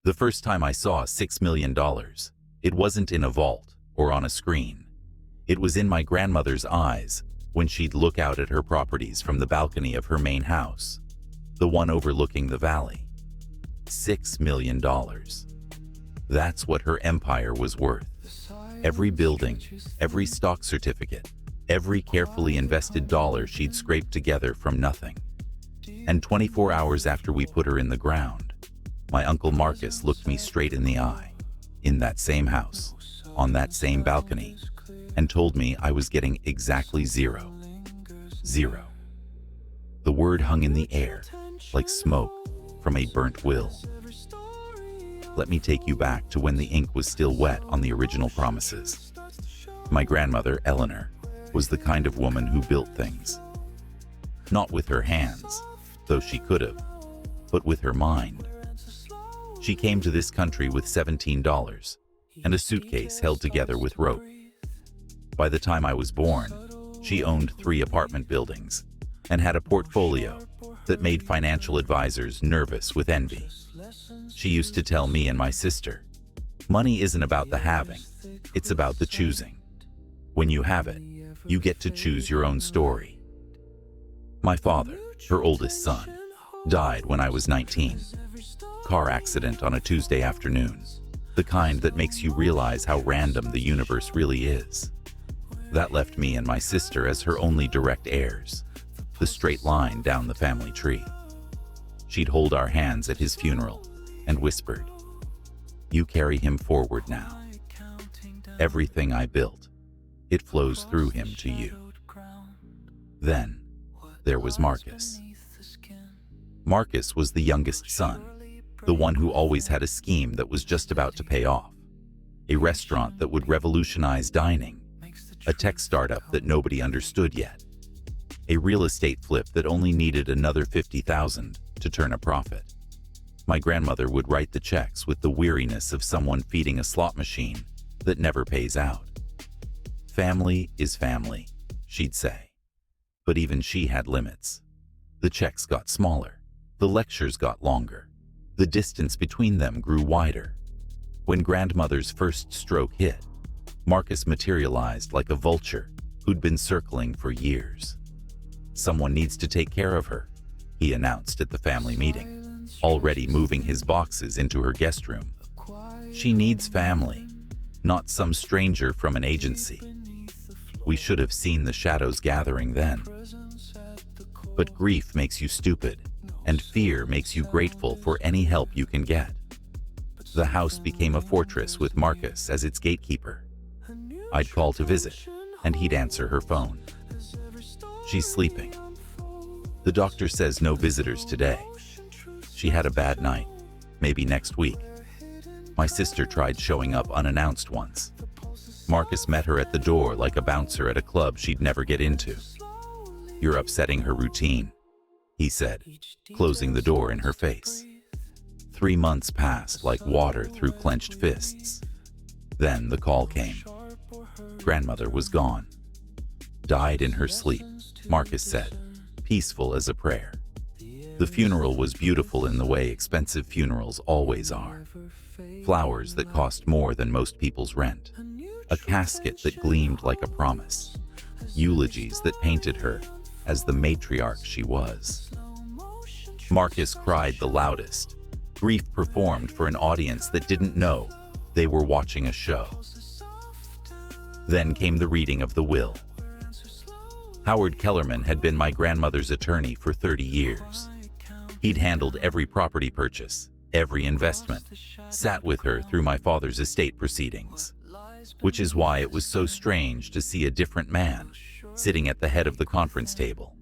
The first time I saw $6 million, it wasn't in a vault or on a screen. It was in my grandmother's eyes when she'd look out at her properties from the balcony of her main house, the one overlooking the valley. $6 million. That's what her empire was worth. Every building, every stock certificate, every carefully invested dollar she'd scraped together from nothing. And 24 hours after we put her in the ground, my Uncle Marcus looked me straight in the eye, in that same house, on that same balcony, and told me I was getting exactly zero. Zero. The word hung in the air, like smoke from a burnt will. Let me take you back to when the ink was still wet on the original promises. My grandmother, Eleanor, was the kind of woman who built things. Not with her hands, though she could have, but with her mind. She came to this country with $17 and a suitcase held together with rope. By the time I was born, she owned 3 apartment buildings and had a portfolio that made financial advisors nervous with envy. She used to tell me and my sister, money isn't about the having, it's about the choosing. When you have it, you get to choose your own story. My father, her oldest son, died when I was 19. Car accident on a Tuesday afternoon, the kind that makes you realize how random the universe really is. That left me and my sister as her only direct heirs, the straight line down the family tree. She'd hold our hands at his funeral and whispered, "You carry him forward now. Everything I built, it flows through him to you." Then there was Marcus. Marcus was the youngest son, the one who always had a scheme that was just about to pay off. A restaurant that would revolutionize dining, a tech startup that nobody understood yet, a real estate flip that only needed another $50,000 to turn a profit. My grandmother would write the checks with the weariness of someone feeding a slot machine that never pays out. Family is family, she'd say. But even she had limits. The checks got smaller, the lectures got longer, the distance between them grew wider. When grandmother's first stroke hit, Marcus materialized like a vulture who'd been circling for years. "Someone needs to take care of her," he announced at the family meeting, already moving his boxes into her guest room. "She needs family, not some stranger from an agency." We should have seen the shadows gathering then. But grief makes you stupid, and fear makes you grateful for any help you can get. The house became a fortress with Marcus as its gatekeeper. I'd call to visit, and he'd answer her phone. "She's sleeping. The doctor says no visitors today. She had a bad night. Maybe next week." My sister tried showing up unannounced once. Marcus met her at the door like a bouncer at a club she'd never get into. "You're upsetting her routine," he said, closing the door in her face. 3 months passed like water through clenched fists. Then the call came. Grandmother was gone. "Died in her sleep," Marcus said, peaceful as a prayer. The funeral was beautiful in the way expensive funerals always are. Flowers that cost more than most people's rent. A casket that gleamed like a promise. Eulogies that painted her as the matriarch she was. Marcus cried the loudest. Grief performed for an audience that didn't know they were watching a show. Then came the reading of the will. Howard Kellerman had been my grandmother's attorney for 30 years. He'd handled every property purchase, every investment, sat with her through my father's estate proceedings. Which is why it was so strange to see a different man sitting at the head of the conference table.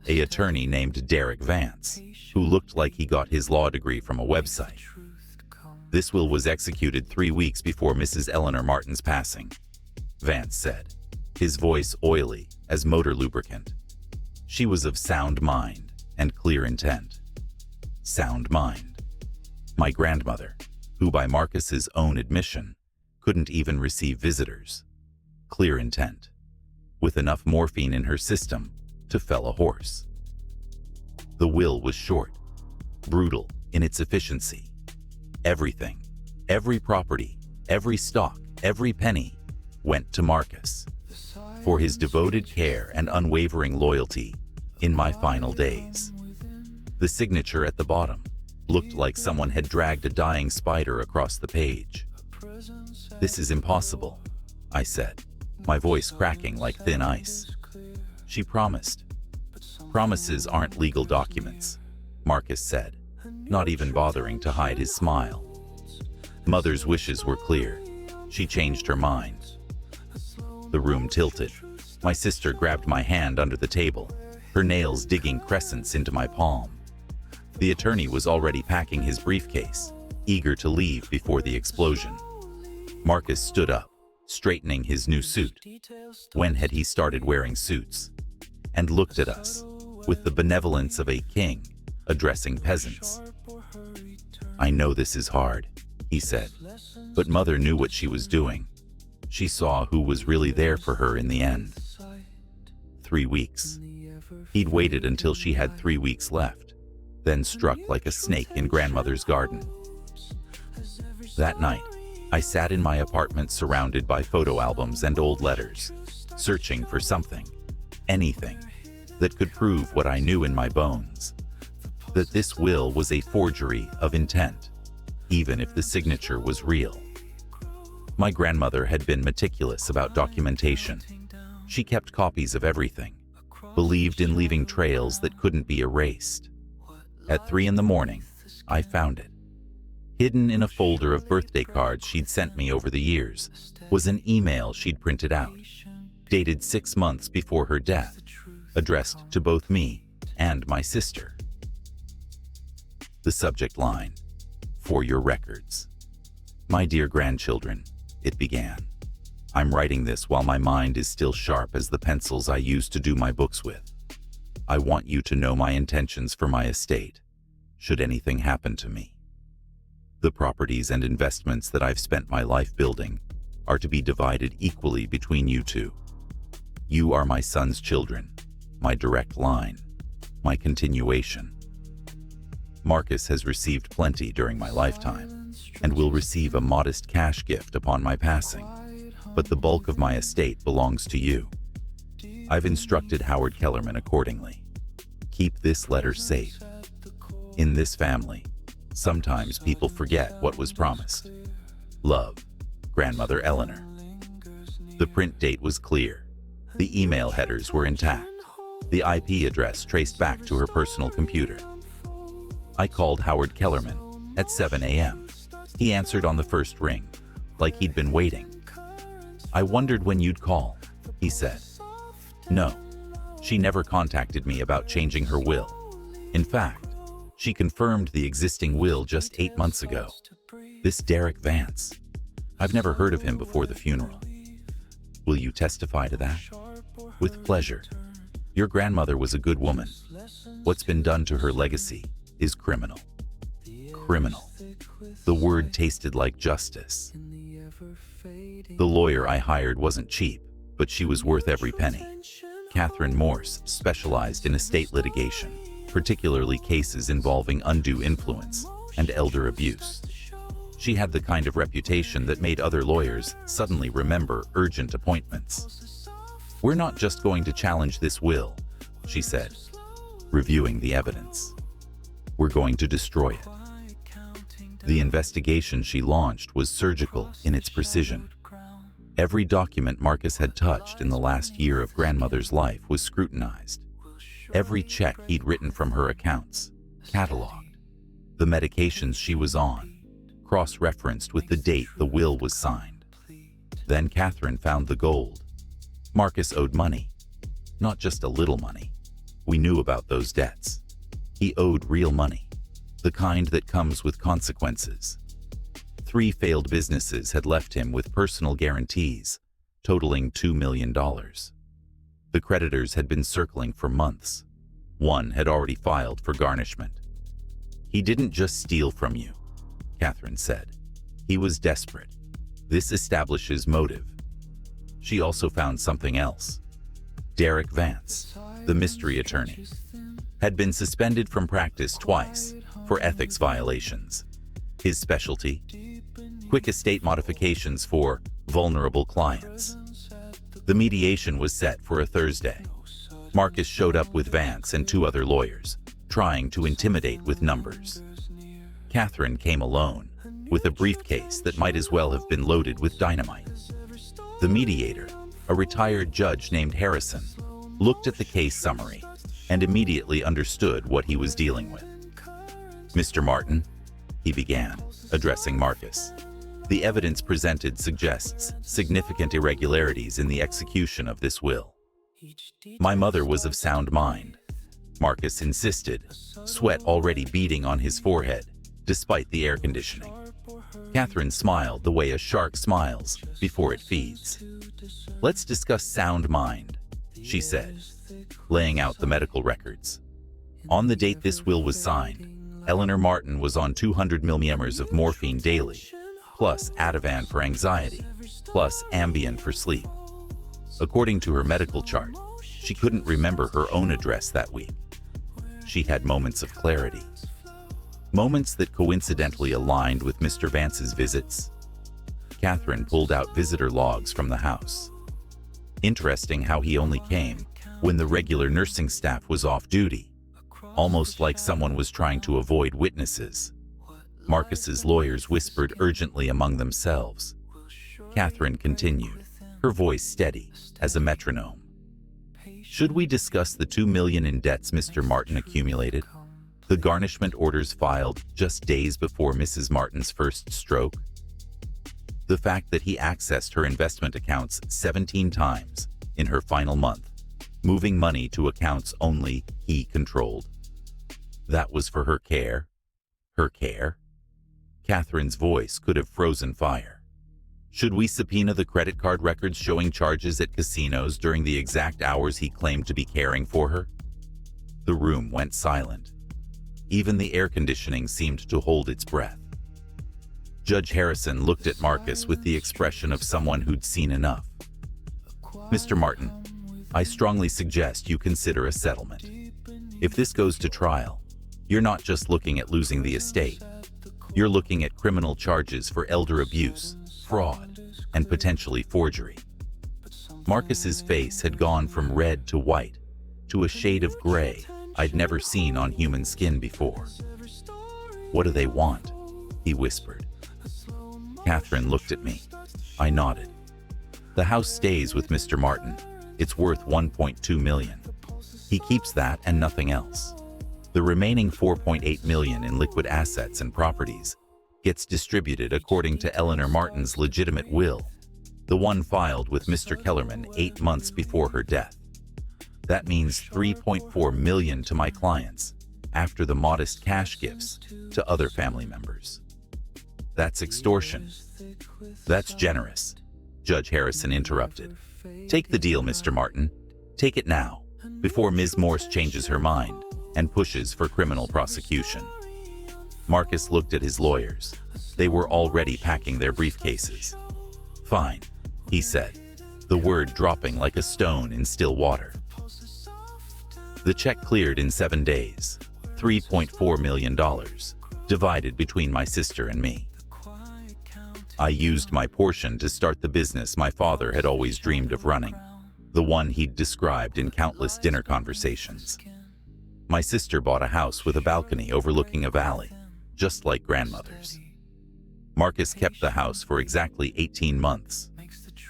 An attorney named Derek Vance, who looked like he got his law degree from a website. "This will was executed 3 weeks before Mrs. Eleanor Martin's passing," Vance said, his voice oily as motor lubricant. "She was of sound mind and clear intent." Sound mind. My grandmother, who by Marcus's own admission, couldn't even receive visitors. Clear intent. With enough morphine in her system to fell a horse. The will was short, brutal in its efficiency. Everything, every property, every stock, every penny went to Marcus for his devoted care and unwavering loyalty in my final days. The signature at the bottom looked like someone had dragged a dying spider across the page. "This is impossible," I said, my voice cracking like thin ice. "She promised." "Promises aren't legal documents," Marcus said, not even bothering to hide his smile. "Mother's wishes were clear. She changed her mind." The room tilted. My sister grabbed my hand under the table, her nails digging crescents into my palm. The attorney was already packing his briefcase, eager to leave before the explosion. Marcus stood up, straightening his new suit. When had he started wearing suits? And looked at us, with the benevolence of a king addressing peasants. "I know this is hard," he said, "but Mother knew what she was doing. She saw who was really there for her in the end." 3 weeks. He'd waited until she had 3 weeks left, then struck like a snake in grandmother's garden. That night, I sat in my apartment surrounded by photo albums and old letters, searching for something, anything, that could prove what I knew in my bones. That this will was a forgery of intent, even if the signature was real. My grandmother had been meticulous about documentation. She kept copies of everything, believed in leaving trails that couldn't be erased. At 3 in the morning, I found it. Hidden in a folder of birthday cards she'd sent me over the years was an email she'd printed out, dated 6 months before her death, addressed to both me and my sister. The subject line, "For your records." "My dear grandchildren," it began. "I'm writing this while my mind is still sharp as the pencils I used to do my books with. I want you to know my intentions for my estate, should anything happen to me. The properties and investments that I've spent my life building are to be divided equally between you two. You are my son's children, my direct line, my continuation. Marcus has received plenty during my lifetime and will receive a modest cash gift upon my passing, but the bulk of my estate belongs to you. I've instructed Howard Kellerman accordingly. Keep this letter safe. In this family, sometimes people forget what was promised. Love, Grandmother Eleanor." The print date was clear. The email headers were intact. The IP address traced back to her personal computer. I called Howard Kellerman at 7 a.m. He answered on the first ring, like he'd been waiting. "I wondered when you'd call," he said. "No, she never contacted me about changing her will. In fact, she confirmed the existing will just 8 months ago. This Derek Vance. I've never heard of him before the funeral. Will you testify to that?" "With pleasure. Your grandmother was a good woman. What's been done to her legacy is criminal." Criminal. The word tasted like justice. The lawyer I hired wasn't cheap, but she was worth every penny. Catherine Morse specialized in estate litigation, particularly cases involving undue influence and elder abuse. She had the kind of reputation that made other lawyers suddenly remember urgent appointments. "We're not just going to challenge this will," she said, reviewing the evidence. "We're going to destroy it." The investigation she launched was surgical in its precision. Every document Marcus had touched in the last year of grandmother's life was scrutinized. Every check he'd written from her accounts, cataloged. The medications she was on, cross-referenced with the date the will was signed. Then Catherine found the gold. Marcus owed money. Not just a little money. We knew about those debts. He owed real money, the kind that comes with consequences. 3 failed businesses had left him with personal guarantees, totaling $2 million. The creditors had been circling for months. One had already filed for garnishment. "He didn't just steal from you," Catherine said. "He was desperate. This establishes motive." She also found something else. Derek Vance, the mystery attorney, had been suspended from practice twice for ethics violations. His specialty? Quick estate modifications for vulnerable clients. The mediation was set for a Thursday. Marcus showed up with Vance and 2 other lawyers, trying to intimidate with numbers. Catherine came alone, with a briefcase that might as well have been loaded with dynamite. The mediator, a retired judge named Harrison, looked at the case summary and immediately understood what he was dealing with. "Mr. Martin," he began, addressing Marcus, "the evidence presented suggests significant irregularities in the execution of this will. My mother was of sound mind," Marcus insisted, sweat already beading on his forehead, despite the air conditioning. Catherine smiled the way a shark smiles before it feeds. "Let's discuss sound mind," she said, laying out the medical records. On the date this will was signed, Eleanor Martin was on 200 milligrams of morphine daily, plus Ativan for anxiety, plus Ambien for sleep. According to her medical chart, she couldn't remember her own address that week. She had moments of clarity. Moments that coincidentally aligned with Mr. Vance's visits. Catherine pulled out visitor logs from the house. Interesting how he only came when the regular nursing staff was off duty, almost like someone was trying to avoid witnesses. Marcus's lawyers whispered urgently among themselves. Catherine continued, her voice steady as a metronome. "Should we discuss the $2 million in debts Mr. Martin accumulated? The garnishment orders filed just days before Mrs. Martin's first stroke? The fact that he accessed her investment accounts 17 times in her final month, moving money to accounts only he controlled. That was for her care? Her care?" Catherine's voice could have frozen fire. "Should we subpoena the credit card records showing charges at casinos during the exact hours he claimed to be caring for her?" The room went silent. Even the air conditioning seemed to hold its breath. Judge Harrison looked at Marcus with the expression of someone who'd seen enough. "Mr. Martin, I strongly suggest you consider a settlement. If this goes to trial, you're not just looking at losing the estate. You're looking at criminal charges for elder abuse, fraud, and potentially forgery." Marcus's face had gone from red to white, to a shade of gray I'd never seen on human skin before. "What do they want?" he whispered. Catherine looked at me. I nodded. "The house stays with Mr. Martin. It's worth $1.2 million. He keeps that and nothing else. The remaining $4.8 million in liquid assets and properties gets distributed according to Eleanor Martin's legitimate will, the one filed with Mr. Kellerman 8 months before her death. That means $3.4 million to my clients, after the modest cash gifts to other family members. That's extortion." "That's generous," Judge Harrison interrupted. "Take the deal, Mr. Martin. Take it now, before Ms. Morse changes her mind and pushes for criminal prosecution." Marcus looked at his lawyers. They were already packing their briefcases. "Fine," he said, the word dropping like a stone in still water. The check cleared in 7 days, $3.4 million, divided between my sister and me. I used my portion to start the business my father had always dreamed of running, the one he'd described in countless dinner conversations. My sister bought a house with a balcony overlooking a valley, just like grandmother's. Marcus kept the house for exactly 18 months,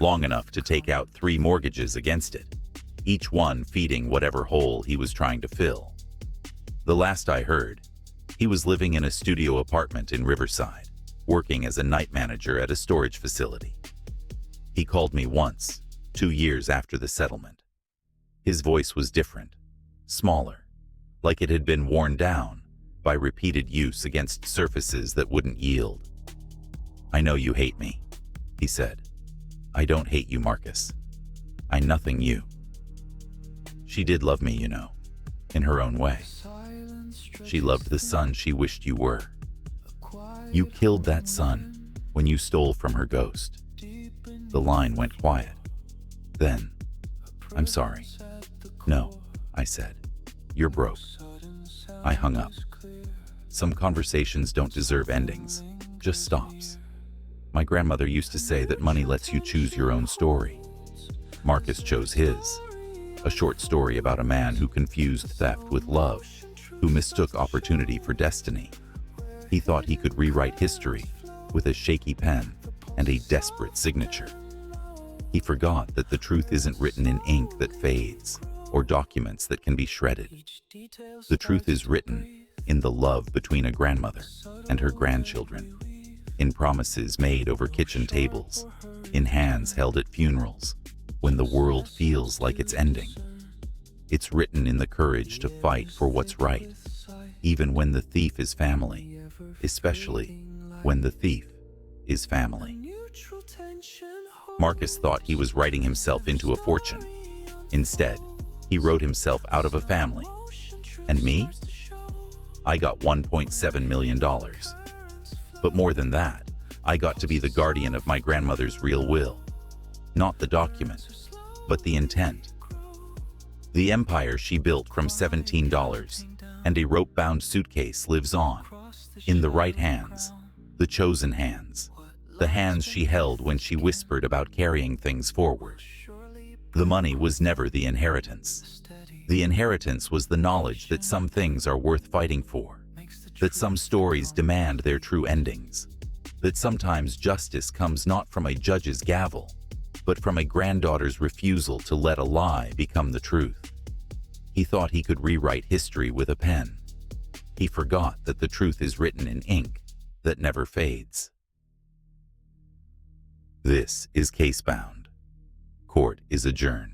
long enough to take out 3 mortgages against it, each one feeding whatever hole he was trying to fill. The last I heard, he was living in a studio apartment in Riverside, working as a night manager at a storage facility. He called me once, 2 years after the settlement. His voice was different, smaller, like it had been worn down by repeated use against surfaces that wouldn't yield. "I know you hate me," he said. "I don't hate you, Marcus. I nothing you. She did love me, you know, in her own way. She loved the son she wished you were. You killed that son when you stole from her ghost." The line went quiet. Then, "I'm sorry." "No," I said. "You're broke." I hung up. Some conversations don't deserve endings. just stops. My grandmother used to say that money lets you choose your own story. Marcus chose his. A short story about a man who confused theft with love, who mistook opportunity for destiny. He thought he could rewrite history with a shaky pen and a desperate signature. He forgot that the truth isn't written in ink that fades or documents that can be shredded. The truth is written in the love between a grandmother and her grandchildren, in promises made over kitchen tables, in hands held at funerals, when the world feels like it's ending. It's written in the courage to fight for what's right, even when the thief is family, especially when the thief is family. Marcus thought he was writing himself into a fortune. Instead, he wrote himself out of a family. And me? I got $1.7 million. But more than that, I got to be the guardian of my grandmother's real will. Not the document, but the intent. The empire she built from $17 and a rope-bound suitcase lives on, in the right hands, the chosen hands, the hands she held when she whispered about carrying things forward. The money was never the inheritance. The inheritance was the knowledge that some things are worth fighting for, that some stories demand their true endings, that sometimes justice comes not from a judge's gavel, but from a granddaughter's refusal to let a lie become the truth. He thought he could rewrite history with a pen. He forgot that the truth is written in ink that never fades. This is Casebound. Court is adjourned.